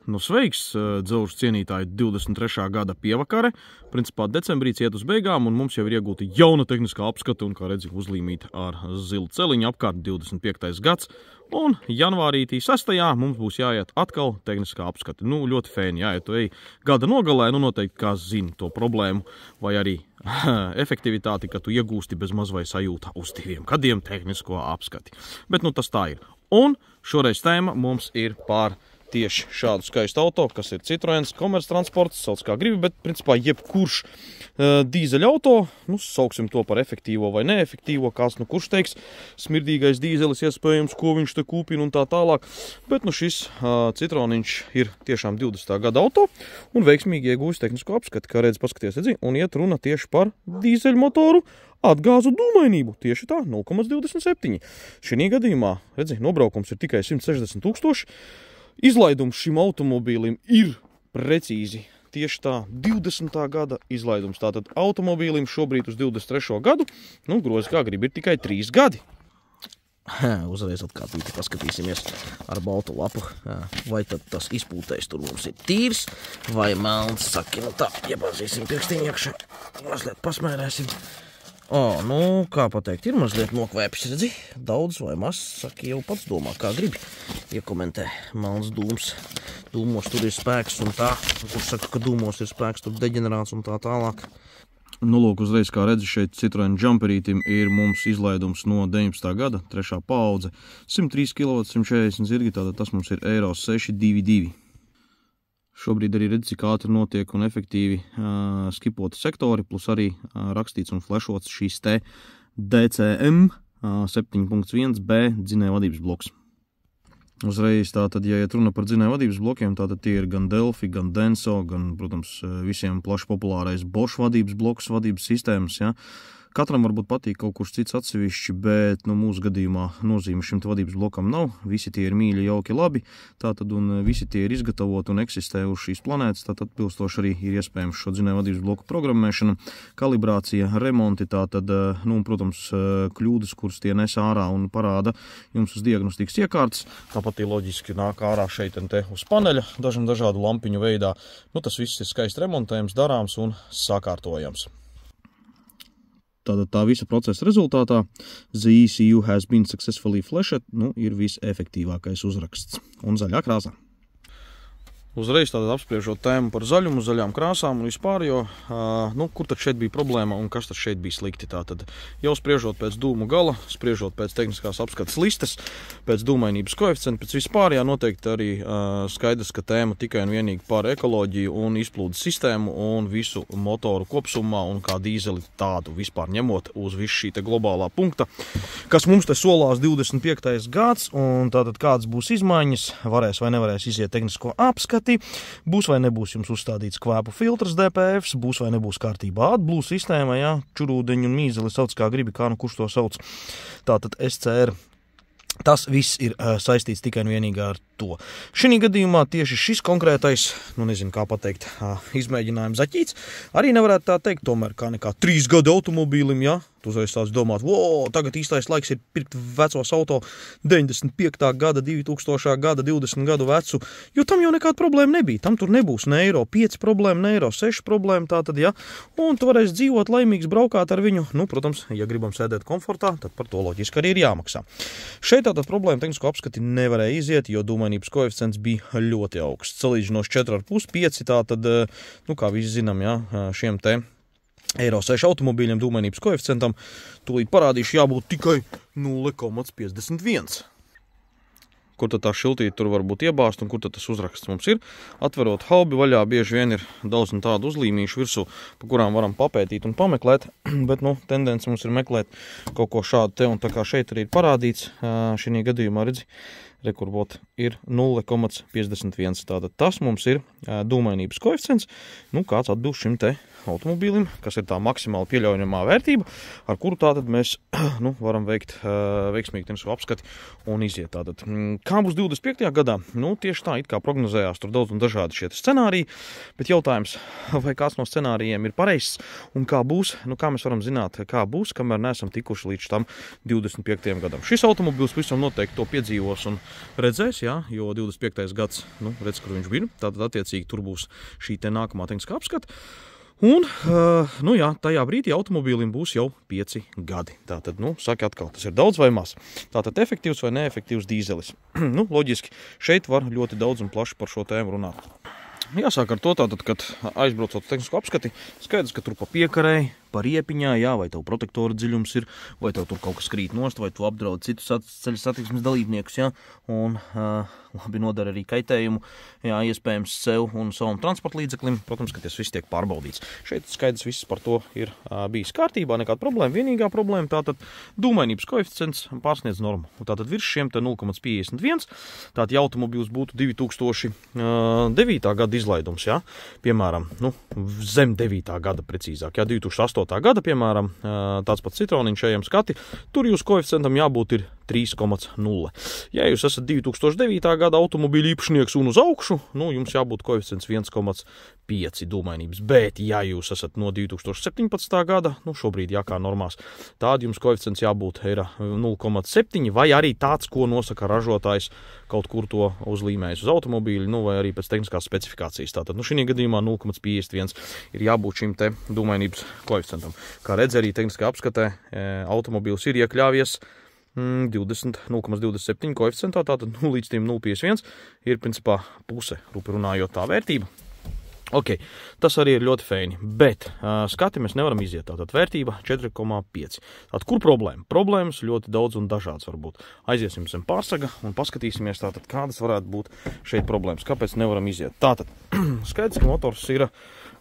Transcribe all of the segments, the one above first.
Nu sveiks, dzelžu cienītāji, 23. gada pievakare. Principā decembrī iet uz beigām, un mums jau ir iegūta jauna tehniskā apskata, un, kā redzi, uzlīmīta ar zilu celiņu apkārt 25. gads. Un janvārītī 6. mums būs jāiet atkal tehniskā apskata. Nu, ļoti fēni jāiet to gada nogalē, nu noteikti kāds zina to problēmu, vai arī efektivitāti, ka tu iegūsti bez maz vai sajūta uz 2 gadiem tehnisko apskati. Bet nu tas tā ir. Un šoreiz tēma mums ir par tieši šādu skaistu auto, kas ir Citroens komerctransports, sauc kā gribi, bet principā jebkurš dīzeļa auto, nu sauksim to par efektīvo vai neefektīvo, kāds nu kurš teiks, smirdīgais dīzelis iespējams, ko viņš te kūpina un tā tālāk, bet nu šis Citroniņš ir tiešām 20. gada auto un veiksmīgi iegūst tehnisko apskati, kā redz, paskaties, redzi, un iet runa tieši par dīzeļmotoru atgāzu dūmainību, tieši tā, 0,27. Šī gadījumā, redzi, nobraukums ir tikai 160 000. Izlaidums šim automobīlim ir precīzi tieši tā 20. gada izlaidums. Tātad automobīlim šobrīd uz 23. gadu, nu grozi kā grib, ir tikai 3 gadi. Uzreiz atkārtīgi paskatīsimies ar baltu lapu, vai tad tas izpūtējs tur mums ir tīrs vai melns. Saki, nu tā, iebāzīsim pirkstiņu iekšā, mazliet pasmērēsim. Nu, kā pateikt, ir mazliet nokvēpis, redzi, daudz vai maz, saki, jau pats domā, kā gribi. Iekomentē, melns dūms, dūmos tur ir spēks un tā, kurš saka, ka dūmos ir spēks, tur deģenerāts un tā tālāk. Nu, lūk, uzreiz, kā redzi, šeit Citroen Jumperītim ir mums izlaidums no 19. gada, 3. paudze, 103 kW, 140 zirgi, tātad tas mums ir Euro 622. Šobrīd arī redz, cik ātri notiek un efektīvi skipoti sektori, plus arī rakstīts un flešots šīs te DCM 7.1B dzinēja vadības bloks. Uzreiz tātad, ja iet runa par dzinēja vadības blokiem, tātad tie ir gan Delphi, gan Denso, gan, protams, visiem plaši populārais Bosch vadības bloks, vadības sistēmas, ja. Katram varbūt patīk kaut kurš cits atsevišķi, bet nu, mūsu gadījumā nozīme šim vadības blokam nav. Visi tie ir mīļi, jauki, labi. Tātad un visi tie ir izgatavoti un eksistē uz šīs planētas. Tātad pilstoši arī ir iespējams šo dzinēja vadības bloku programmēšana, kalibrācija, remonti. Tātad, nu, protams, kļūdas, kuras tie nes ārā un parāda jums uz diagnostikas iekārtas. Tāpat ir loģiski nāk ārā šeit un te uz paneļa dažādu lampiņu veidā. Nu, tas viss ir skaisti remontējams, darāms un sakārtojams. Tātad tā visa procesa rezultātā The ECU has been successfully flashed, nu, ir visefektīvākais uzraksts un zaļā krāsā. Uzreiz tātad apspriežot tēmu par zaļumu, zaļām krāsām un vispār, jo, nu, kur tad šeit bija problēma un kas tad šeit bija slikti. Tātad jau spriežot pēc dūmu gala, spriežot pēc tehniskās apskates listes, pēc dūmainības koeficienta, pēc vispār, jā, noteikti arī skaidrs, ka tēma tikai un vienīgi par ekoloģiju un izplūdes sistēmu un visu motoru kopsumā un kā dīzeli tādu vispār ņemot uz visu šī te globālā punkta, kas mums te solās 25. gads un tātad kādas būs izmaiņas, varēs vai nevarēs iziet tehnisko apskati. Būs vai nebūs jums uzstādīts kvēpu filtrs DPFs, būs vai nebūs kārtībā AdBlue sistēma, jā, čurūdeņu un mīzeli sauc kā gribi, kā nu kurš to sauc. Tātad SCR. Tas viss ir saistīts tikai un vienīgi ar to. Šī gadījumā tieši šis konkrētais, nu nezinu kā pateikt, izmēģinājums zaķīts, arī nevarētu tā teikt, tomēr kā nekā 3 gadu automobīlim, jā. Tu uzreiz tāds domāt, tagad īstais laiks ir pirkt vecos auto 95. gada, 2000. gada, 20 gadu vecu, jo tam jau nekāda problēma nebija. Tam tur nebūs ne Euro 5 problēma, ne Euro 6 problēma, tātad, ja, un tu varēsi dzīvot laimīgs, braukāt ar viņu. Nu, protams, ja gribam sēdēt komfortā, tad par to loģiski arī ir jāmaksā. Šeit tātad problēma tehnisko apskati nevarēja iziet, jo dūmainības koeficients bija ļoti augsts. Salīdzinoši 4,5, 5, tātad, nu, kā visi zinām, ja, šiem te Eiro 6 automobīļiem dūmainības koeficientam tūlīt parādīšu jābūt tikai 0,51. Kur tad tā šiltīte tur var būt iebāzt un kur tad tas uzraksts mums ir. Atverot haubi vaļā, bieži vien ir daudz un tādu uzlīmīšu virsū, pa kurām varam papētīt un pameklēt, bet, nu, tendence mums ir meklēt kaut ko šādu te, un tā kā šeit arī ir parādīts, šī gadījumā, redzi, rekurbot ir 0,51. Tātad tas mums ir dūmainības koeficients, nu, kāds atbilst šim te automobīlim, kas ir tā maksimāli pieļaujamā vērtība, ar kuru tātad mēs, nu, varam veikt veiksmīgi tehnisko apskati un iziet tātad. Kā būs 25. gadā? Nu, tieši tā, it kā prognozējās, tur daudz un dažādi šie scenāriji, bet jautājums, vai kāds no scenārijiem ir pareizs un kā būs, nu, kā mēs varam zināt, kā būs, kamēr neesam tikuši līdz tam 25. gadam. Šis automobils visam noteikti to piedzīvos un redzēs, jā, jo 25. gads, nu, redz, kur viņš bija, tātad attiecīgi tur būs šī te nākamā tehniskā apskata. Un, nu jā, tajā brīdī automobīlim būs jau 5 gadi. Tātad, nu, saka atkal, tas ir daudz vai maz. Tātad efektīvs vai neefektīvs dīzelis. Nu, loģiski, šeit var ļoti daudz un plaši par šo tēmu runāt. Jāsāk ar to tātad, kad aizbraucot tehnisko apskati, skaidrs, ka tur pa piekarei, pa riepiņā, jā, vai tev protektora dziļums ir, vai tev tur kaut kas krīt nost, vai tu apdraud citus ceļa satiksmes dalībniekus, jā, un labi nodara arī kaitējumu, jā, iespējams sev un savam transporta līdzeklim, protams, ka tas viss tiek pārbaudīts. Šeit skaidrs viss par to ir bijis kārtībā, nekāda problēma, vienīgā problēma, tātad dūmainības koeficients pārsniedz normu. Tātad virs šiem te 0,51, tātad ja automobīls būtu 2009. Gada izlaidums, jā, piemēram, nu, zem 9. gada precīzāk, jā, 2008. Gada, piemēram, tāds pats Citroniņš ejam skati, tur jūs koeficientam jābūt ir 3,0. Ja jūs esat 2009. Gada automobīļa īpašnieks un uz augšu, nu, jums jābūt koeficients 1,5 dūmainības. Bet, ja jūs esat no 2017. Gada, nu, šobrīd jā, kā normās, tād jums koeficients jābūt ir 0,7 vai arī tāds, ko nosaka ražotājs kaut kur to uzlīmējis uz automobīļa, nu, vai arī pēc tehniskās specifikācijas. Tātad, nu, šī gadījumā 0,51 ir jābūt šim te dūmainības koeficientam. Kā redz arī tehniskā apskatē, automobīls ir iekļāvies 0,27 koeficientā, tātad līdz tiem 0,51 ir principā puse, rupi runājot tā vērtība. Ok, tas arī ir ļoti feini, bet skati mēs nevaram iziet, tātad vērtība 4,5. Tātad kur problēma? Problēmas ļoti daudz un dažāds var būt. Aiziesim zem pārsaga un paskatīsimies tātad, kādas varētu būt šeit problēmas, kāpēc nevaram iziet. Tātad, skaidrs, ka motors ir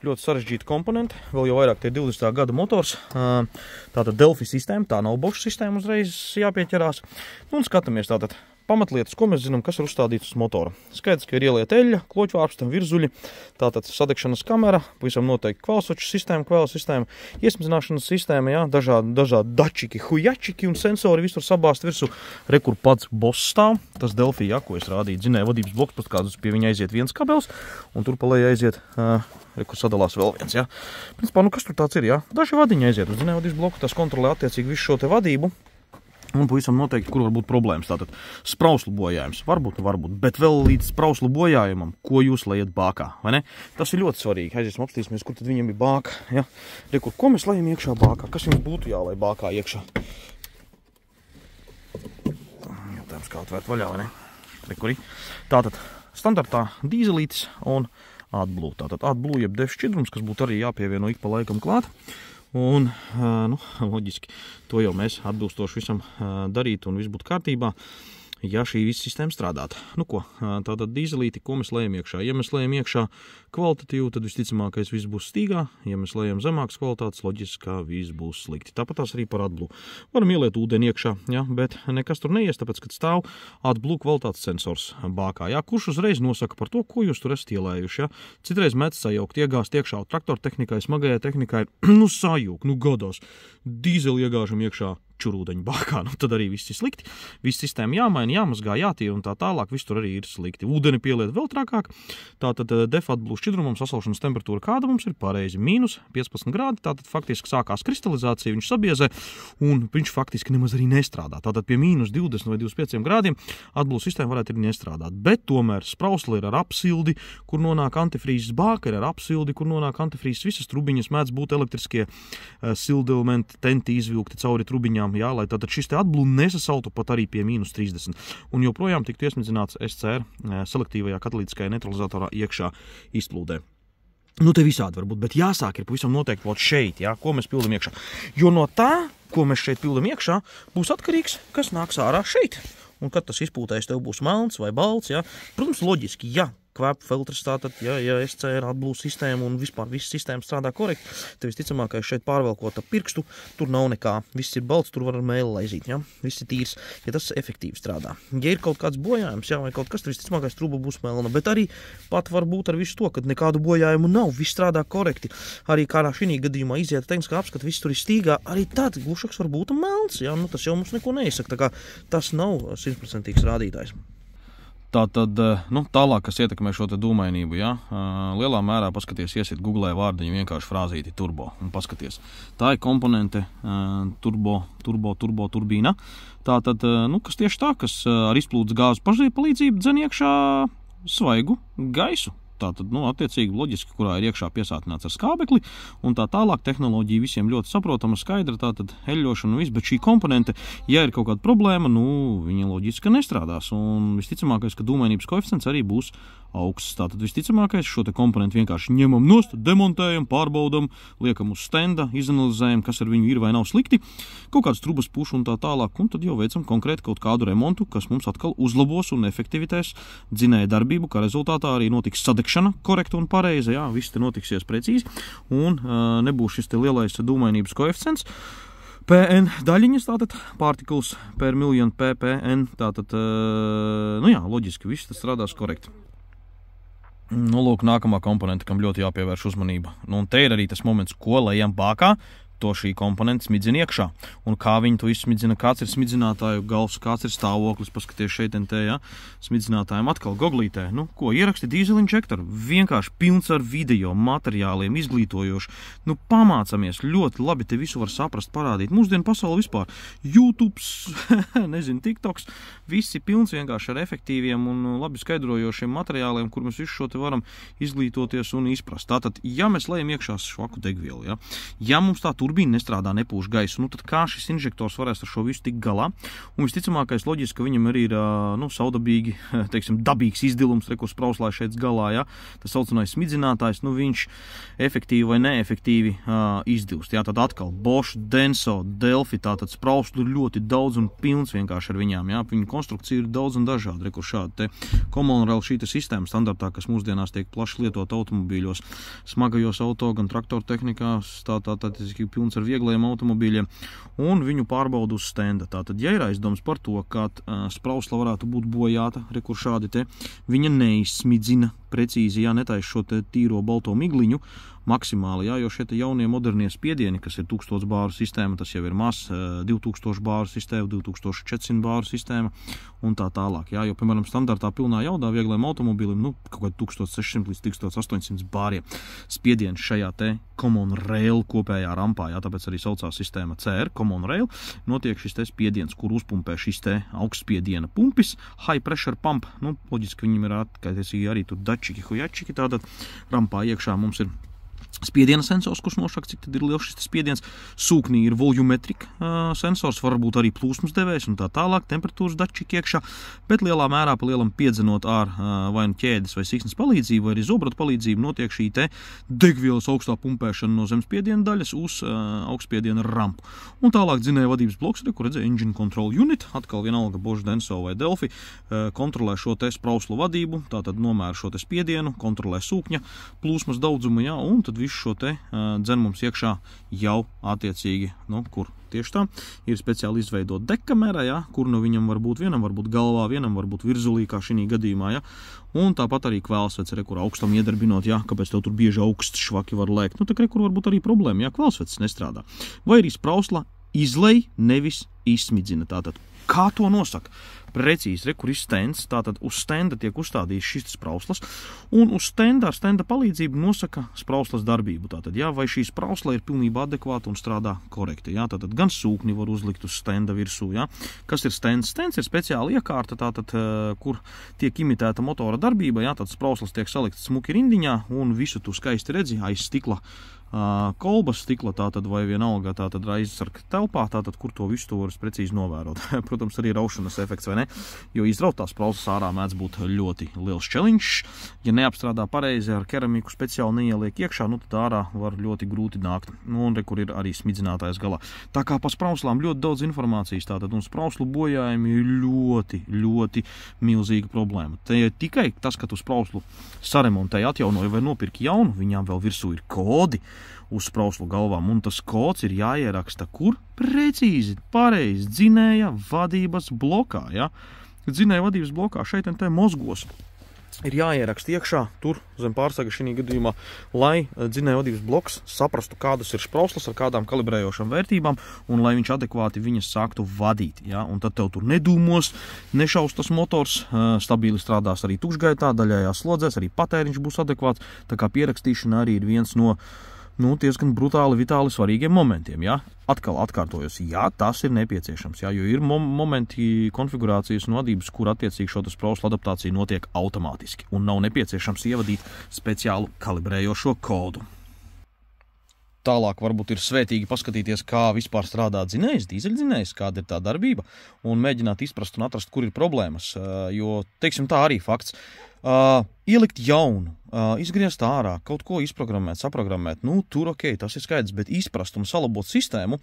ļoti sarežģīta komponente, vēl jau vairāk tie 20. gada motors, tātad Delphi sistēma, tā nav Bosch sistēma uzreiz jāpieķerās. Un skatāmies tātad pamatlietas, ko mēs zinām, kas ir uzstādīts uz motora. Skaidrs, ka ir ielieta eļļa, kloķvārpsta, virzuļi, tātad sadegšanas kamera, pavisam noteikti kvēlsoču sistēma, kvēla sistēma, iesmidzināšanas sistēma, jā, dažādi dačiki, hujačiki un sensori visur sabāzt virsū. Rekur pats Boss stāv, tas Delphi, jā, ko es rādīju, dzinēja vadības bloks, pat kādus pie viņa aiziet viens kabels, un tur palēja aiziet, rekur sadalās vēl viens, jā. Principā, nu kas tur tāds ir, jā? Daži vadiņi aiziet uz dzinēja vadības bloku, tas kontrolē attiecīgi visu šo te vadību. Un pavisam noteikti, kur var būt problēmas. Tātad sprauslu bojājums, varbūt, bet vēl līdz sprauslu bojājumam, ko jūs lejat bākā, vai ne? Tas ir ļoti svarīgi. Aiziesim apstīsimies, kur tad viņam ir bāka, ja? Rekur, ko mēs lejam iekšā bākā? Kas jums būtu jālai bākā iekšā? Jātājums kā atvērt vaļā, vai ne? Rekuri. Tātad standartā dīzelītis un AdBlue. Tātad AdBlue jeb def šķidrums, kas būtu arī jāpievieno ik pa laikam klāt. Un, nu, loģiski, to jau mēs atbilstoši visam darītu un viss būtu kārtībā, ja šī visa sistēma strādātu. Nu ko, tātad dīzelīti, ko mēs lejam iekšā? Ja mēs lejam iekšā kvalitatīvu, tad visticamākais viss būs stīgā. Ja mēs lejam zemākas kvalitātes, loģiski, ka viss būs slikti. Tāpat tās arī par AdBlue. Varam ieliet ūdeni iekšā, ja, bet nekas tur neies, tāpēc, kad stāv AdBlue kvalitātes sensors bākā. Ja, kurš uzreiz nosaka par to, ko jūs tur esat ielējuši. Ja. Citreiz met sajaukt, iegāst iekšā traktora tehnikai, smagajai tehnikai, nu sajūk, nu gadās, dīzeli iegāžam iekšā čurūdeņu bākā, nu tad arī viss ir slikti. Viss sistēma jāmaina, jāmazgā, jātīra un tā tālāk, viss tur arī ir slikti. Ūdeni pieliet vēl trakāk, tātad def AdBlue šķidrumam sasalšanas temperatūra kāda mums ir pareizi mīnus 15 grādi, tātad faktiski sākās kristalizācija, viņš sabiezē un viņš faktiski nemaz arī nestrādā. Tātad pie mīnus 20 vai 25 grādiem AdBlue sistēma varētu arī nestrādāt, bet tomēr sprausli ir ar apsildi, kur nonāk antifrīzes bāka, ir ar apsildi, kur nonāk antifrīzes, visas trubiņas mēdz būt elektriskie silda elementi, tenti izvilkti cauri trubiņām. Jā, lai tātad šis te AdBlue nesasaltu pat arī pie mīnus 30 un joprojām tiktu iesmidzināts SCR selektīvajā katalītiskajā neutralizatorā iekšā izplūdē. Nu, te visādi var būt, bet jāsāk ir pavisam noteikti vot šeit, jā, ko mēs pildam iekšā. Jo no tā, ko mēs šeit pildam iekšā, būs atkarīgs, kas nāks ārā šeit. Un kad tas izpūtējs tev būs melns vai balts, jā, protams, loģiski, jā. Kvēpu filtrs tātad, ja SCR AdBlue sistēma un vispār viss sistēma strādā korekti, tad visticamākais šeit pārvelkot ap pirkstu, tur nav nekā, viss ir balts, tur var ar mēli laizīt, ja? Viss ir tīrs, ja tas efektīvi strādā. Ja ir kaut kāds bojājums, jā, vai kaut kas, tad visticamākais truba būs melna, bet arī pat var būt ar visu to, kad nekādu bojājumu nav, viss strādā korekti. Arī kādā šī gadījumā iziet tehniskā apskata, viss tur ir stīgā, arī tad glušaks var būt melns, jā, nu tas jau mums neko neizsaka, tā kā tas nav 100% rādītājs. Tātad, tālāk, kas ietekmē šo te dūmainību, ja? Lielā mērā paskaties, iesiet Googlē vārdiņu vienkārši frāzīti turbo un paskaties. Tā ir komponente turbīna. Tātad, kas tieši tā, kas ar izplūdes gāzes palīdzību dzen iekšā svaigu gaisu. Tātad, attiecīgi loģiski, kurā ir iekšā piesātināts ar skābekli, un tā tālāk tehnoloģija visiem ļoti saprotama, skaidra, tātad eļļošana un viss, bet šī komponente, ja ir kaut kāda problēma, viņa loģiski nestrādās, un visticamākais, ka dūmainības koeficients arī būs augsts. Tātad visticamākais šo te komponentu vienkārši ņemam nost, demontējam, pārbaudam, liekam uz stenda, izanalizējam, kas ar viņu ir vai nav slikti, kaut kāds trubas pušu un tā tālāk, un tad jau veicam konkrēti kaut kādu remontu, kas mums atkal uzlabos un efektivitēs dzinēja darbību, kā rezultātā arī notiks sadegšana korekta un pareiza, jā, viss te notiksies precīzi, un nebūs šis te lielais dūmainības koeficients. PN daļiņas, tātad particles per million ppn, tātad, loģiski, viss tas strādās korekti. Lūk, nākamā komponente, kam ļoti jāpievērš uzmanība. Un te ir arī tas moments, ko lejam bākā, to šī komponente smidzina iekšā. Un kā viņi to izsmidzina, kāds ir smidzinātāju galvs, kāds ir stāvoklis, paskaties šeit te, ja, smidzinātājiem atkal goglītē. Ko ieraksti dīzelinjektoru? Vienkārši pilns ar video materiāliem, izglītojoši. Pamācamies, ļoti labi te visu var saprast, parādīt. Mūsdienu pasauli vispār. YouTubes, nezinu, TikToks, visi pilns vienkārši ar efektīviem un labi skaidrojošiem materiāliem, kur mēs visu šo te varam izglītoties un izprast. Tātad, ja mēs lejam iekšā švaku degvielu, ja mums tā turbīna nestrādā, nepūš gaisu, tad kā šis inžektors varēs ar šo visu tikt galā? Un visticamākais loģiski, ka viņam arī ir, saudabīgi, teiksim, dabīgs izdilums, kur sprauslā šeit galā, ja? Tas saucamais smidzinātājs, viņš efektīvi vai neefektīvi izdilst. Jā, tad atkal Bosch, Denso, Delphi, tātad sprauslu ir ļoti daudz un pilns vienkārši ar viņām, jā? Viņu konstrukcija ir daudz un dažādi, kur šādi te Common Rail šī sistēma standartā, kas mūsdienās tiek plaši lietot automobīļos, smagajos auto, gan traktortehnikās, tātad pilns ar viegliem automobīļiem, un viņu pārbaudu uz stenda. Tātad, ja ir aizdoms par to, ka sprausla varētu būt bojāta, kur šādi te, viņa neizsmidzina precīzi, netaisa šo te tīro balto migliņu maksimāli, jo šie te jaunie modernie spiedieni, kas ir 1000 bāru sistēma, tas jau ir maz, 2000 bāru sistēma, 2400 bāru sistēma un tā tālāk, jo, piemēram, standartā pilnā jaudā viegliem automobīlim, kaut kā 1600 līdz 1800 bāriem spiediens šajā te Common Rail kopējā rampā, tāpēc arī saucās sistēma CR, Common Rail, notiek šis te spiediens, kur uzpumpē šis te augstspiediena pumpis, high pressure pump, loģiski viņam ir atkaitēsīgi arī tur dačiki, hujačiki, tātad rampā iekšā mums ir spiediena sensors, kurš nosaka, cik tad ir liels šis spiediens. Sūknī ir volumetrika sensors, varbūt arī plūsmas devējs un tā tālāk, temperatūras dačiki iekšā, bet lielā mērā pa lielam piedzenot ar vai nu ķēdes vai siksnas palīdzību, vai arī zobratu palīdzību notiek šī te degvielas augstā pumpēšana no zemspiediena daļas uz augstspiediena rampu. Un tālāk dzinēja vadības bloks, kur redzēja Engine Control Unit, atkal vienalga Bosch, Denso vai Delphi, kontrolē šo te sprauslu vadību, tātad nomēra šo te spiedienu, kontrolē sūkņa plūsmas daudzumu, un tad visu šo te dzen mums iekšā jau attiecīgi, kur tieši tā, ir speciāli izveidot dekkamera, kur viņam var būt vienam, varbūt galvā, vienam varbūt virzulī, kā šī gadījumā, un tāpat arī kvēlsvets, kur augstam iedarbinot, kāpēc tev tur bieži augsts švaki var lēkt, kur varbūt arī problēma, kvēlsvets nestrādā. Vai arī sprausla izlej, nevis izsmidzina, tātad. Kā to nosaka? Precīzi, kur ir stends, tātad uz stenda tiek uzstādījis šis sprauslas, un uz stenda ar stenda palīdzību nosaka sprauslas darbību. Tātad, vai šī sprausla ir pilnībā adekvāta un strādā korekti, tātad gan sūkni var uzlikt uz stenda virsū, Kas ir stends? Stends ir speciāla iekārta, tātad, kur tiek imitēta motora darbība, tātad sprauslas tiek saliktas smuki rindiņā, un visu tu skaisti redzi aiz stikla kolbas stikla, tātad vai vienalga tātad aizsarga telpā, tātad kur to visu to varas precīzi novērot. Protams, arī raušanas efekts, vai ne? Jo izrautās sprauslas ārā mēdz būt ļoti liels challenge. Ja neapstrādā pareizi ar keramiku speciāli neieliek iekšā, tad ārā var ļoti grūti nākt. Un kur ir arī smidzinātājs galā. Tā kā pa sprauslām ļoti daudz informācijas, tātad un sprauslu bojājumi ir ļoti, ļoti milzīga problēma. Te ir tikai tas, ka tu sprauslu saremontēji, atjaunoji vai nopirki jaunu, viņām vēl virsū ir kodi uz sprauslu galvām, un tas kods ir jāieraksta, kur precīzi, pareizi dzinēja vadības blokā, Dzinēja vadības blokā šeit te mozgos. ir jāieraksta iekšā, tur zem pārsaga šī gadījumā, lai dzinējvadības bloks saprastu, kādas ir sprauslas ar kādām kalibrējošām vērtībām un lai viņš adekvāti viņas sāktu vadīt. Ja? Un tad tev tur nedūmos, nešaus tas motors, stabili strādās arī tukšgaitā, daļējās slodzēs, arī patēriņš būs adekvāts, tā kā pierakstīšana arī ir viens no diezgan brutāli, vitāli svarīgiem momentiem. Ja? Atkal atkārtojos, jā, tas ir nepieciešams, ja? Jo ir momenti konfigurācijas un vadības, kur attiecīgi šo sprauslu adaptācija notiek automātiski un nav nepieciešams ievadīt speciālu kalibrējošo kodu. Tālāk varbūt ir svētīgi paskatīties, kā vispār strādā dzinējs, dīzeļdzinējs, kāda ir tā darbība, un mēģināt izprast un atrast, kur ir problēmas. Jo, teiksim tā arī fakts, ielikt jaunu, izgriezt ārā, kaut ko izprogrammēt, saprogrammēt, tur ok, tas ir skaidrs, bet izprast un salabot sistēmu,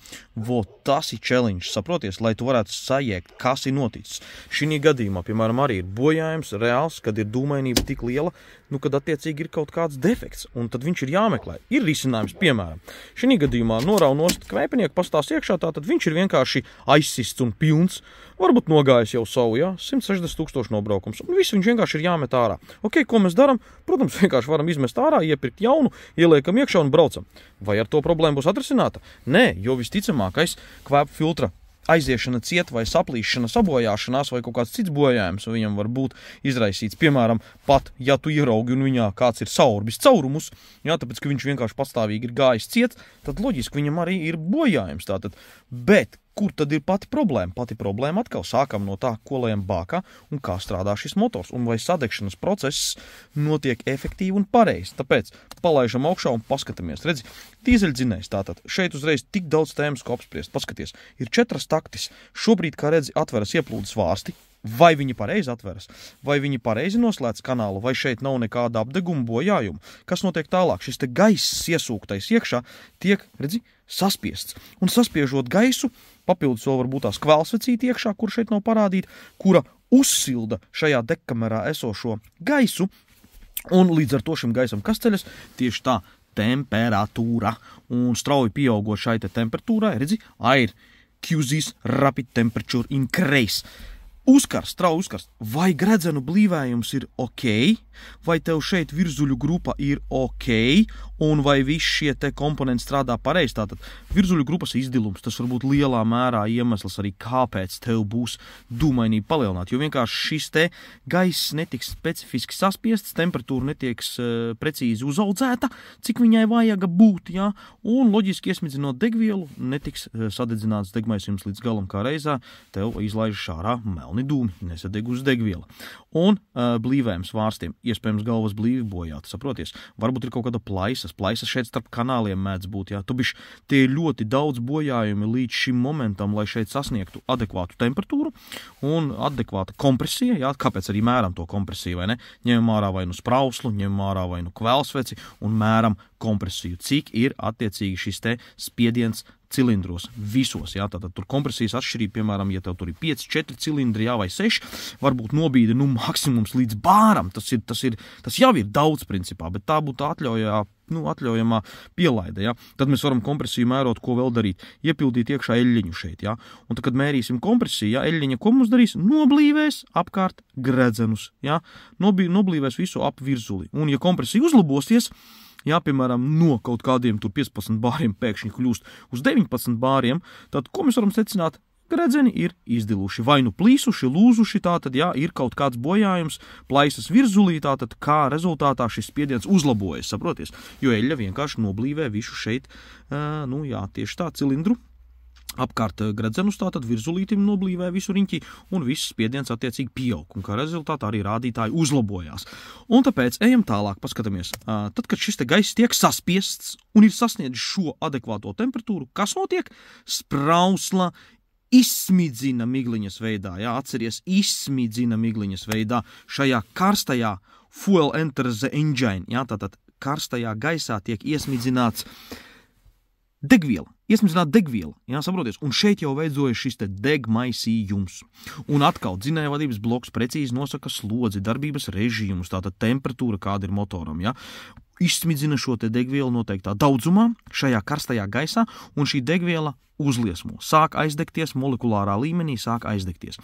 tas ir challenge, saproties, lai tu varētu sajēgt, kas ir noticis. Šī gadījumā, piemēram, arī ir bojājums reāls, kad ir dūmainība tik liela, kad attiecīgi ir kaut kāds defekts, un tad viņš ir jāmeklē. Ir risinājums, piemēram, šī gadījumā noraunost kvēpinieku pastās iekšā, tātad viņš ir vienkārši aizsists un pilns, varbūt nogājis jau savu, 160 000 nobraukums, un viss viņš vienkārši ir jāmet ārā. Ok, ko mēs darām? Protams, vienkārši varam izmest ārā, iepirkt jaunu, ieliekam iekšā un braucam. Vai ar to problēma būs atrisināta? Nē, jo visticamākais kvēpu filtra aiziešana ciet vai saplīšana, sabojāšanās vai kaut kāds cits bojājums viņam var būt izraisīts. Piemēram, pat, ja tu ieraugi un viņā kāds ir saurbis caurumus, tāpēc, ka viņš vienkārši pastāvīgi ir gājis ciet, tad loģiski viņam arī ir bojājums. Tātad. Bet kur tad ir pati problēma? Pati problēma atkal sākam no tā, ko lejam bākā un kā strādā šis motors, un vai sadegšanas process notiek efektīvi un pareizi. Tāpēc palaižam augšā un paskatāmies. Redzi, dīzeļdzinējs tātad. Šeit uzreiz tik daudz tēmas, ko apspriest. Paskaties, ir 4 taktis. Šobrīd, kā redzi, atveras ieplūdes vārsti. Vai viņi pareizi atveras, vai viņi pareizi noslēdz kanālu, vai šeit nav nekāda apdeguma bojājuma. Kas notiek tālāk? Šis te gaiss iesūktais iekšā tiek, redzi, saspiests. Un saspiežot gaisu, papildus vēl varbūt tās kvēlsvecīti iekšā, kur šeit nav parādīta, kura uzsilda šajā dekkamerā esošo gaisu, un līdz ar to šim gaisam kas ceļas? Tieši tā temperatūra. Un strauji pieaugot šai te temperatūrai, redzi, air QZ's rapid temperature increase. Uzkars, strauji uzkars. Vai gredzenu blīvējums ir ok, vai tev šeit virzuļu grupa ir ok, un vai visi šie te komponenti strādā pareizi. Tātad virzuļu grupas izdilums, tas var būt lielā mērā iemesls arī kāpēc tev būs dūmainība palielināt, jo vienkārši šis te gaiss netiks specifiski saspiests, temperatūra netieks precīzi uzaudzēta, cik viņai vajag būt, un loģiski iesmidzinot degvielu, netiks sadedzināts degmaisījums līdz galam kā reizā, tev izlaižas ārā melni dūmi, nesadegus degviela. Un blīvējums vārstiem, iespējams galvas blīvi bojāt, saproties, varbūt ir kaut kāda plaisas šeit starp kanāliem mēdz būt, tie ir ļoti daudz bojājumi līdz šim momentam, lai šeit sasniegtu adekvātu temperatūru un adekvāta kompresija, kāpēc arī mēram to kompresiju, vai ne? Ņemam ārā vai nu sprauslu, ņemam ārā vai nu kvēlsveci un mēram kompresiju, cik ir attiecīgi šis te spiediens cilindros visos, tātad tur kompresijas atšķirība, piemēram, ja tev tur ir 5, 4 cilindri, vai 6, varbūt nobīda, maksimums līdz bāram, tas jau ir daudz principā, bet tā būtu atļaujamā pielaide, Tad mēs varam kompresiju mērot, ko vēl darīt, iepildīt iekšā eļļiņu šeit, Un tad, kad mērīsim kompresiju, eļļiņa, ko mums darīs? Noblīvēs apkārt gredzenus, Noblīvēs visu ap virzuli, un ja kompresija uzlabosies, piemēram, no kaut kādiem tur 15 bāriem pēkšņi kļūst uz 19 bāriem, tad ko mēs varam secināt? Gredzeni ir izdiluši, vai nu plīsuši, lūzuši, tātad, ir kaut kāds bojājums, plaisas virzulī, tātad, kā rezultātā šis spiediens uzlabojas, saproties, jo eļļa vienkārši noblīvē visu šeit, tieši tā cilindru, apkārt gredzenus, tātad virzulītim noblīvē visu riņķi, un viss spiediens attiecīgi pieaug, un kā rezultātā arī rādītāji uzlabojās. Un tāpēc ejam tālāk, paskatāmies. Tad, kad šis te gaiss tiek saspiests un ir sasniedzis šo adekvāto temperatūru, kas notiek? Sprausla izsmidzina migliņas veidā, atceries, izsmidzina migliņas veidā šajā karstajā fuel enter the engine, tātad karstajā gaisā tiek iesmidzināts degviela. Iesmidzināt degviela, saproties, un šeit jau veidojas šis te degmaisījums. Un atkal dzinējvadības bloks precīzi nosaka slodzi, darbības režīmus, tātad temperatūra, kāda ir motoram, izsmidzina šo te degvielu noteiktā daudzumā, šajā karstajā gaisā, un šī degviela uzliesmo. Sāk aizdegties molekulārā līmenī, sāk aizdegties.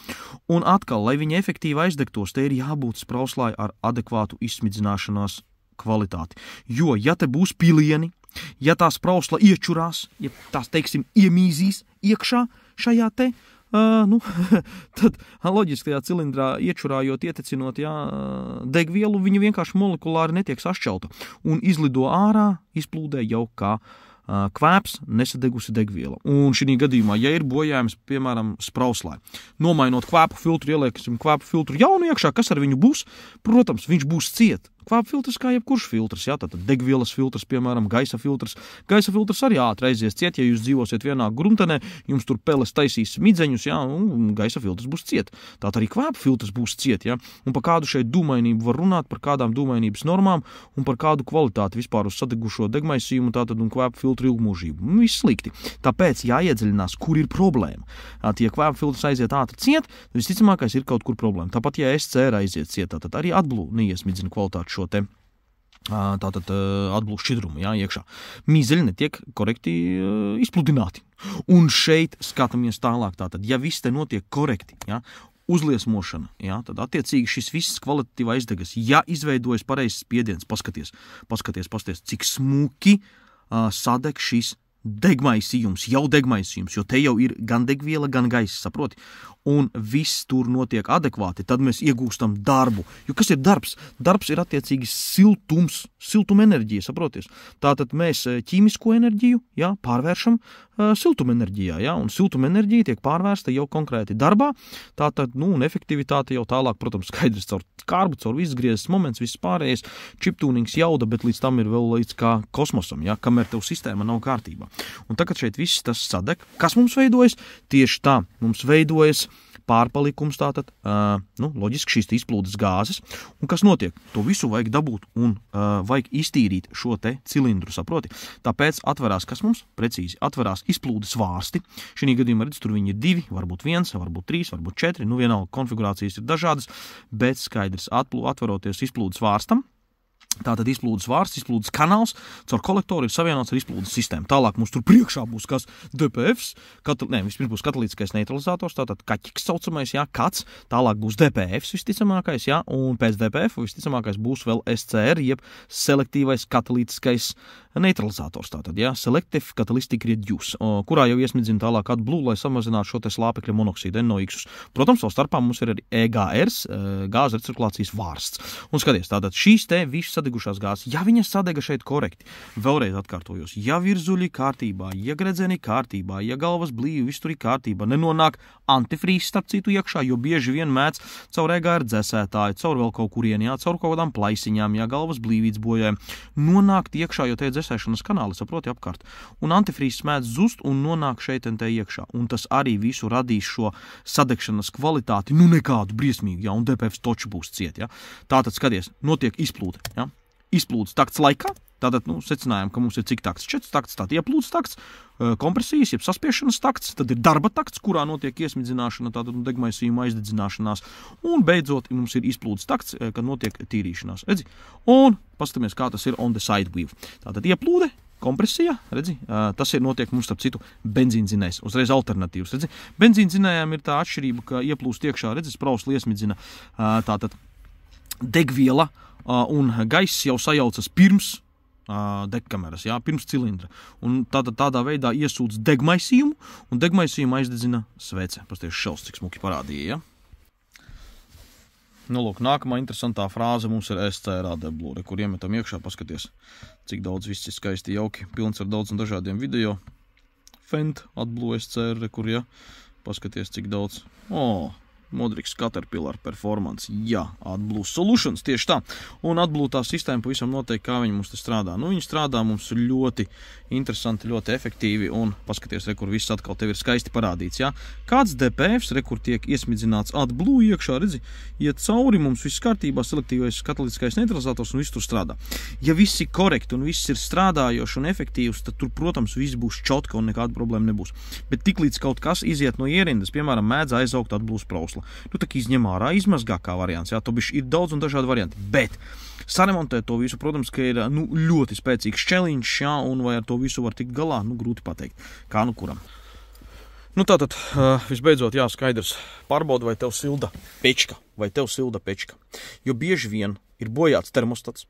Un atkal, lai viņa efektīvi aizdegtos, te ir jābūt sprauslai ar adekvātu izsmidzināšanās kvalitāti. Jo, ja te būs pilieni, ja tā sprausla iečurās, ja tās, teiksim, iemīzīs iekšā šajā te, tad loģiski tajā cilindrā iečurājot, ietecinot degvielu, viņa vienkārši molekulāri netiek sašķelta un izlido ārā, izplūdē jau kā kvēps, nesadegusi degviela. Un šī gadījumā, ja ir bojājums, piemēram, sprauslē, nomainot kvēpu filtru, ielieksim kvēpu filtru jaunu iekšā, kas ar viņu būs? Protams, viņš būs ciet. Kvēpu filtrs kā jebkurš filtrs, tātad degvielas filtrs, piemēram, gaisa filtrs. Gaisa filtrs arī ātri aizies ciet, ja jūs dzīvosiet vienā gruntenē, jums tur peles taisīs smidzeņus, un gaisa filtrs būs ciet. Tātad arī kvēpu filtrs būs ciet, Un par kādu šeit dūmainību var runāt, par kādām dūmainības normām un par kādu kvalitāti vispār uz sadegušo degmaisījumu, tātad un kvēpu filtru ilgmūžību. Viss slikti. Tāpēc jāiedziļinās, kur ir problēma. Ja kvēpu filtrs aiziet ātri ciet, tad visticamākais ir kaut kur problēma. Tāpat, ja SCR aiziet ciet, tad arī AdBlue neiesmidzina kvalitāti šo te tātad AdBlue šķidrumu iekšā. Mīzeļi netiek korekti izpludināti. Un šeit skatāmies tālāk. Tātad, ja viss te notiek korekti, uzliesmošana, tad attiecīgi šis viss kvalitatīvi aizdegas. Ja izveidojas pareizs spiediens, paskaties, cik smuki sadeg šis degmaisījums, jau degmaisījums, jo te jau ir gan degviela, gan gaisa, saproti? Un viss tur notiek adekvāti, tad mēs iegūstam darbu. Jo kas ir darbs? Darbs ir attiecīgi siltumenerģija, saproties? Tātad mēs ķīmisko enerģiju, pārvēršam siltumenerģijā, un siltumenerģija tiek pārvērsta jau konkrēti darbā, tātad, un efektivitāte jau tālāk, protams, skaidrs caur kārbu, caur izgriezes moments, viss pārējais, chiptūnings jauda, bet līdz tam ir vēl līdz kā kosmosam, kamēr tev sistēma nav kārtībā. Un tagad šeit viss tas sadeg. Kas mums veidojas? Tieši tā, mums veidojas pārpalikums tātad, loģiski šīs izplūdes gāzes. Un kas notiek? To visu vajag dabūt un vajag iztīrīt šo te cilindru, saproti? Tāpēc atverās, kas mums? Precīzi, atverās izplūdes vārsti. Šī gadījumā, redz, tur viņi ir 2, varbūt 1, varbūt 3, varbūt 4, vienalga konfigurācijas ir dažādas, bet skaidrs, atveroties izplūdes vārstam, tātad izplūdes vārsts, izplūdes kanāls, caur kolektoru ir savienots ar izplūdes sistēmu. Tālāk mums tur priekšā būs kas DPFs, vispirms būs katalītiskais neutralizators, tātad kaķiks saucamais, kats, tālāk būs DPFs visticamākais, un pēc DPF visticamākais būs vēl SCR, jeb selektīvais katalītiskais neutralizators, tātad, Selective Catalytic Reduce, kurā jau iesmidzina tālāk AdBlue, lai samazinātu šo te slāpekļa monoksīdu NOx. Protams, vēl starpā mums ir arī EGRs, gāzes recirkulācijas vārsts. Un skaties, tātad šīs te visu sadegušās gāzes, ja viņas sadega šeit korekti, vēlreiz atkārtojos, ja virzuļi kārtībā, ja gredzeni kārtībā, ja galvas blīvi, viss tur ir kārtībā, nenonāk antifrīzes starp citu iekšā, jo bieži vien mēdz caur EGR dzēsētāju, caur vēl kaut kurien, caur kaut kādām plaisiņām, galvas blīvītes bojājumi, nonākt iekšā, jo te ir dzēsēšanas kanāli, saproti, apkārt. Un antifrīzes mēdz zust un nonāk šeit un te iekšā. Un tas arī visu radīs šo sadegšanas kvalitāti, nekādu briesmīgu, un DPFs toču būs ciet, Tātad, skaties, notiek izplūde, Izplūdes takts laikā, tātad, secinājām, ka mums ir cik takts? 4 takts, tātad ieplūdes takts, kompresijas, jeb saspiešanas takts, tad ir darba takts, kurā notiek iesmidzināšana, tātad degmaisījuma aizdedzināšanās, un beidzot mums ir izplūdes takts, kad notiek tīrīšanās, redzi? Un paskatāmies, kā tas ir on the side view. Tātad ieplūde, kompresija, redzi, tas ir notiek mums, starp citu, benzīndzinējs, uzreiz alternatīvs, redzi? Benzīndzinējām ir tā atšķirība, ka ieplūst iekšā, redzi, sprausli iesmidzina tātad degviela un gaiss jau sajaucas pirms degkameras, pirms cilindra. Un tādā veidā iesūdz degmaisījumu, un degmaisījumu aizdedzina svece. Pasties šels, cik smuki parādīja, Lūk, nākamā interesantā frāze mums ir SCR AdBlue, kur iemetam iekšā, paskaties, cik daudz viss ir skaisti jauki, pilns ar daudz un dažādiem video. Fendt AdBlue SCR, kur, paskaties, cik daudz. Modriks Caterpillar Performance, AdBlue Solutions, tieši tā. Un AdBlue tā sistēma pavisam noteikti, kā viņi mums te strādā. Viņi strādā mums ļoti interesanti, ļoti efektīvi, un paskaties, kur viss atkal tev ir skaisti parādīts, Kāds DPFs, kur tiek iesmidzināts AdBlue iekšā, redzi, iet cauri mums viss kārtībā, selektīvais katalītiskais neutralizators un viss tur strādā. Ja viss ir korekti un viss ir strādājoši un efektīvs, tad tur, protams, viss būs čotka un nekāda problēma nebūs. Bet tiklīdz kaut kas iziet no ierindas, piemēram, mēdz aizaugt AdBlue sprausla. nu tā kā izņem ārā, izmazgā kā variants, jā, to bišķi ir daudz un dažādi varianti, bet saremontēt to visu, protams, ka ir ļoti spēcīgs challenge, jā, un vai ar to visu var tikt galā, grūti pateikt, kā kuram. Tātad, visbeidzot, jā, skaidrs, pārbauda, vai tev silda pečka, jo bieži vien ir bojāts termostats,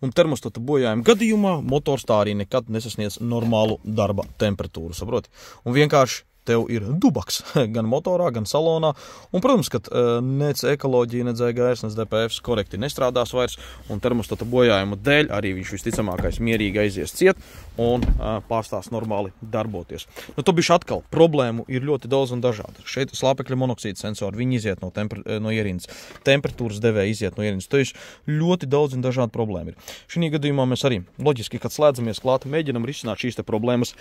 un termostata bojājuma gadījumā motors tā arī nekad nesasniedz normālu darba temperatūru, saproti? Un vienkārši tev ir dubaks gan motorā, gan salonā, un, protams, ka nec ekoloģija, nec EGS, nec DPF korekti nestrādās vairs, un termostata bojājuma dēļ arī viņš visticamākais mierīgi aizies ciet un pārstās normāli darboties. To bišķi atkal problēmu ir ļoti daudz un dažādi. Šeit slāpekļa monoksīda sensori, viņi iziet no ierīnas, temperatūras devēja iziet no ierīnas, to ir ļoti daudz un dažādi problēma ir. Šī gadījumā mēs arī loģiski, kad slēdzamies klāt, mēģinam risināt šīs te problēmas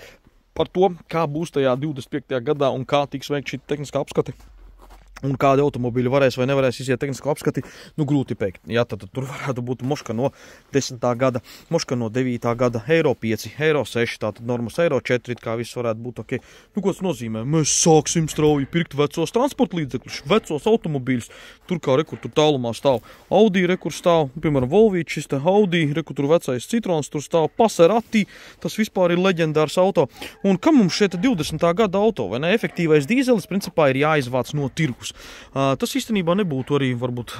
par to, kā būs tajā 25. gadā un kā tiks veikt šī tehniskā apskati. Un kādi automobīļi varēs vai nevarēs iziet tehnisko apskati, grūti pēkt. Jā, tad tur varētu būt moška no 10. gada, moška no 9. gada, Euro 5, Euro 6, tātad normas Euro 4, kā viss varētu būt ok. Ko tas nozīmē? Mēs sāksim strauji pirkt vecos transporta līdzekļus, vecos automobīļus, tur kā rekur tur tālumā stāv Audi, rekur stāv, piemēram, Volvīč, šis te Audi, rekur tur vecais Citrons, tur stāv Passerati, tas vispār ir leģendārs auto. Un kam mums šeit 20. gada auto, vai ne? Efektīvais dīzelis, principā, ir jāizvāc no tirgus. Tas īstenībā nebūtu arī varbūt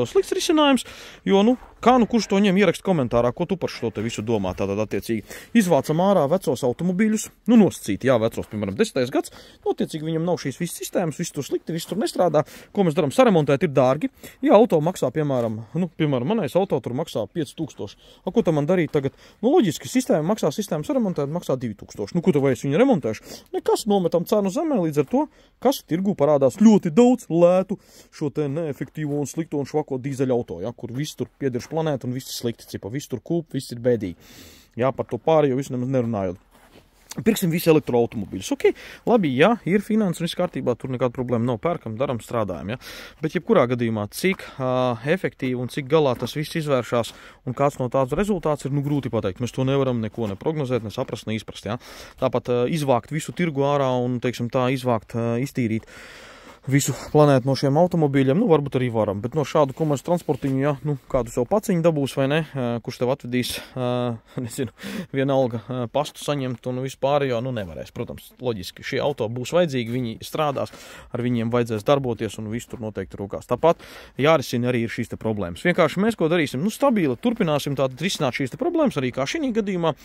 slikts risinājums, jo, kurš to ņem ierakst komentārā, ko tu par šo te visu domā, tātad attiecīgi izvācam ārā vecos automobīļus, nosacīti, jā, vecos, piemēram, 10. gads, attiecīgi viņam nav šīs visas sistēmas, viss tur slikti, viss tur nestrādā, ko mēs darām, saremontēt ir dārgi, ja auto maksā, piemēram, manais auto tur maksā 5000, ko tam man darīt tagad? Loģiski, sistēma saremontēt maksā 2000, ko tev vai es viņu remontēšu? Nekas, nometam cenu zemē, līdz ar to, kas tirgu parādās ļoti daudz lētu šo te neefektīvo un slikto un švako dīzeļa auto, ja, kur viss tur piedirš planētu un viss ir slikti, cipa, viss tur kūp, viss ir bēdīgi. Jā, par to pārējo visu nemaz nerunājot. Pirksim visi elektroautomobīļus. Ok, labi, jā, ir finanses un viss kārtībā, tur nekāda problēma nav, pērkam, daram, strādājam, ja. Bet jebkurā gadījumā, cik efektīvi un cik galā tas viss izvēršās un kāds no tāds rezultāts ir, grūti pateikt. Mēs to nevaram neko neprognozēt, ne saprast, ne izprast, ja. Tāpat izvākt visu tirgu ārā un, teiksim tā, iztīrīt visu planētu no šiem automobīļiem, varbūt arī varam, bet no šādu komerci transportiņu, ja, kādu savu paciņu dabūs vai ne, kurš tev atvedīs, nezinu, vienalga pastu saņemt un vispārējo, nevarēs. Protams, loģiski, šie auto būs vajadzīgi, viņi strādās, ar viņiem vajadzēs darboties un viss tur noteikti rokās. Tāpat jārisina arī ir šīs te problēmas. Vienkārši mēs ko darīsim, stabili, turpināsim tātad risināt šīs te problēmas, arī kā šī gadījumā,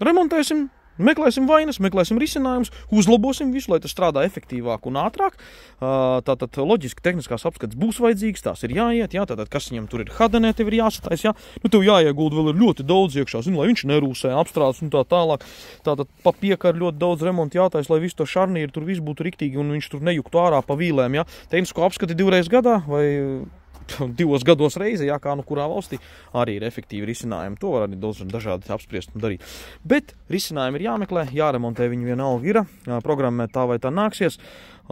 remontēsim, meklēsim vainas, meklēsim risinājumus, uzlabosim visu, lai tas strādā efektīvāk un ātrāk. Tātad loģiski tehniskās apskates būs vajadzīgas, tās ir jāiet, jā, tātad kas viņam tur ir hadenē, tev ir jāsatais, jā. Tev jāiegulda vēl ir ļoti daudz iekšā, lai viņš nerūsē, apstrādes un tā tālāk. Tātad pa piekaru ļoti daudz remontu jātais, lai visu to šarnīru tur viss būtu riktīgi un viņš tur nejuktu ārā pa vīlēm, jā. Tehnisko apskati 2 reizes gadā vai 2 gados reizi, jā, kā kurā valstī arī ir efektīvi risinājumi. To var arī dažādi apspriest un darīt. Bet risinājumi ir jāmeklē, jāremontē viņi vienalga ir, programmēt tā vai tā nāksies.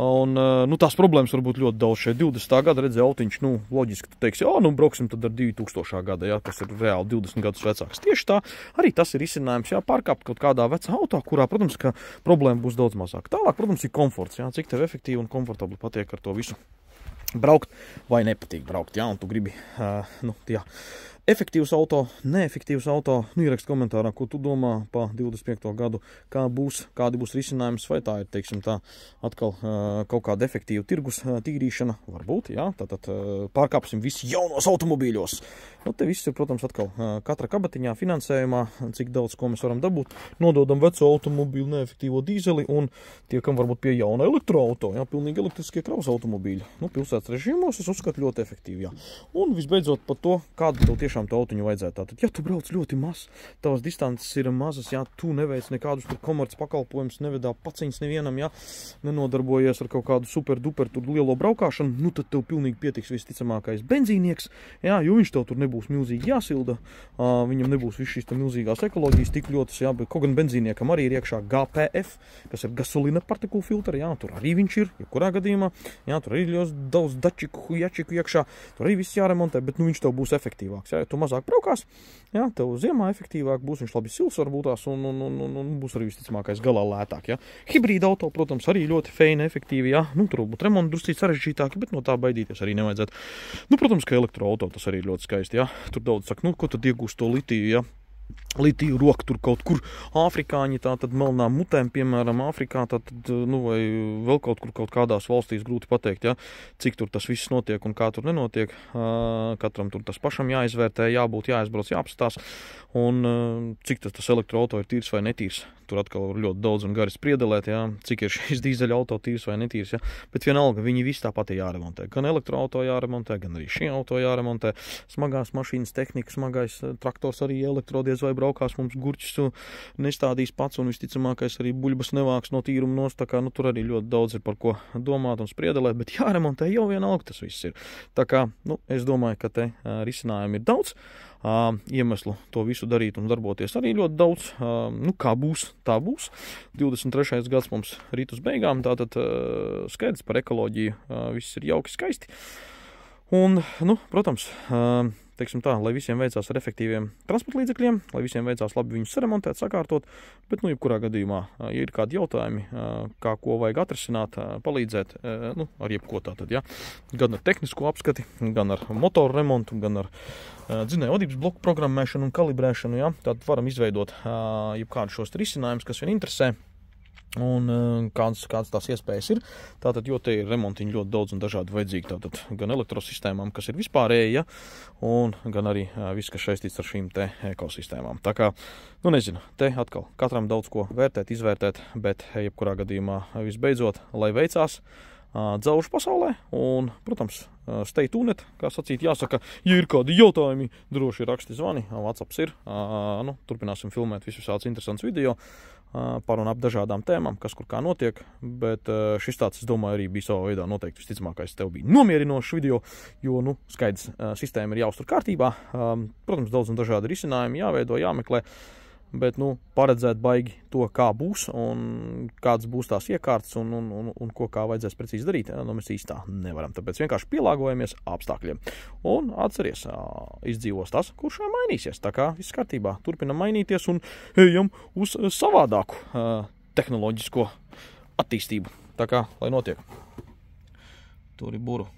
Un, tās problēmas var būt ļoti daudz. Šeit 20. gada redzēja autiņš, loģiski tu teiksi, brauksim tad ar 2000. gada, jā, kas ir reāli 20 gadus vecāks. Tieši tā, arī tas ir risinājums, jā, pārkāpt kaut kādā vecā auto, kurā, protams, ka problēma būs daudz mazāk. Tālāk, protams, ir komforts, jā, cik tev efektīvi un komfortabli patiek ar to visu braukt vai nepatīk braukt, jā, un tu gribi, efektīvs auto, neefektīvs auto, ierakst komentārā, ko tu domā pa 25. gadu, kādi būs risinājums, vai tā ir, teiksim tā, atkal kaut kāda efektīva tirgus tīrīšana, varbūt, jā, tātad pārkāpsim visi jaunos automobīļos. Te viss ir, protams, atkal katra kabatiņā, finansējumā, cik daudz, ko mēs varam dabūt, nododam veco automobīlu, neefektīvo dīzeli un tiekam varbūt pie jauna elektroauto, jā, pilnīgi elektriskie kravas automobīļi. Pilsētas režīmos es uzskatu ļoti efektīvi, jā. Un visbeidzot par to, kādu tev tiešām to autiņu vajadzētu. Tātad, ja tu brauc ļoti maz, tavas distances ir mazas, jā, tu neveic nekādus tur komerci pakalpojumus, nevedā paciņas nevienam, jā, nenodarbojies ar kaut kādu super duper tur lielo braukāšanu, tad tev pilnīgi pietiks visticamākais benzīnieks, jā, jo viņš tev tur nebūs milzīgi jāsilda, viņam nebūs viss šīs milzīgās ekoloģijas tik ļotas, jā, bet kaut gan benzīniekam arī ir iekšā GPF, kas ir gasolina partikulu filtri, jā, tur arī viņš ir, ja kurā gadījumā, jā, tur arī ļoti daudz dačiku, jačiku iekšā, tur arī viss jāremontē, bet viņš tev būs efektīvāks, jā, tu mazāk braukās, jā, tev ziemā efektīvāk būs, viņš labi sils varbūtās un būs arī visticamākais galā lētāk, jā. Hibrīda auto, protams, arī ļoti feini, efektīvi, jā, nu, tur būtu remonti druscīt sarežģītāki, bet no tā baidīties arī nevajadzētu. Nu, protams, ka elektroauto tas arī ļoti skaisti, jā. Tur daudz saka, nu, ko tad iegūst to litiju, jā. Litiju roku tur kaut kur afrikāņi, tātad melnām mutēm, piemēram, Afrikā, tātad, nu, vai vēl kaut kur kaut kādās valstīs grūti pateikt, ja, cik tur tas viss notiek un kā tur nenotiek. Katram tur tas pašam jāizvērtē, jābūt, jāizbrauc, jāapstās, un cik tas elektroauto ir tīrs vai netīrs. Tur atkal ir ļoti daudz un gari spriedelēt, ja, cik ir šīs dīzeļa auto tīrs vai netīrs, ja. Bet vienalga, viņi visi tāpat ir jāremontē. Gan elektroauto jāremontē, gan arī šie auto jāremontē. Smagās mašīnas tehnika, smagais traktors arī elektrodies vai braukās, mums gurķis nestādīs pats un visticamākais arī buļbas nevāks no tīruma nost, tā kā, nu, tur arī ļoti daudz ir par ko domāt un spriedelēt, bet jāremontē jau vienalga tas viss ir. Tā kā, nu, es domāju, ka te risinājumi ir daudz. Iemeslu to visu darīt un darboties arī ļoti daudz. Nu, kā būs, tā būs. 23. gads mums rīt uz beigām, tātad skaidrs par ekoloģiju, viss ir jauki, skaisti. Un, nu, protams, teiksim tā, lai visiem veicās ar efektīviem transporta līdzekļiem, lai visiem veicās labi viņus saremontēt, sakārtot, bet, nu, jebkurā gadījumā, ja ir kādi jautājumi, kā ko vajag atrisināt, palīdzēt, nu, ar jebko tātad, ja, gan ar tehnisko apskati, gan ar motoru remontu, gan ar dzinēju vadības bloku programmēšanu un kalibrēšanu, ja, tātad varam izveidot jebkādu šos risinājumus, kas vien interesē. Un kāds tās iespējas ir. Tātad, jo te ir remontiņi ļoti daudz un dažādi vajadzīgi, tātad gan elektrosistēmām, kas ir vispārēji, ja, un gan arī viss, kas saistīts ar šīm te ekosistēmām. Tā kā, nu nezinu, te atkal katram daudz ko vērtēt, izvērtēt, bet jebkurā gadījumā visbeidzot, lai veicās dzaužu pasaulē, un, protams, stay tuned, kā sacīt, jāsaka, ja ir kādi jautājumi, droši raksti zvani, WhatsApps ir, nu, turpināsim filmēt visus tāds interesants video par un ap dažādām tēmām, kas kur kā notiek, bet šis tāds, es domāju, arī bija savā veidā noteikti visticamākais tev bija nomierinošs video, jo, nu, skaidrs, sistēma ir jāuztur kārtībā, protams, daudz un dažādi risinājumi jāveido, jāmeklē, bet, nu, paredzēt baigi to, kā būs un kāds būs tās iekārtas un ko kā vajadzēs precīzi darīt, nu, mēs īsti tā nevaram. Tāpēc vienkārši pielāgojamies apstākļiem. Un atceries, izdzīvos tas, kurš mainīsies. Tā kā viss kārtībā, turpinam mainīties un ejam uz savādāku tehnoloģisko attīstību. Tā kā, lai notiek. Tur ir buru.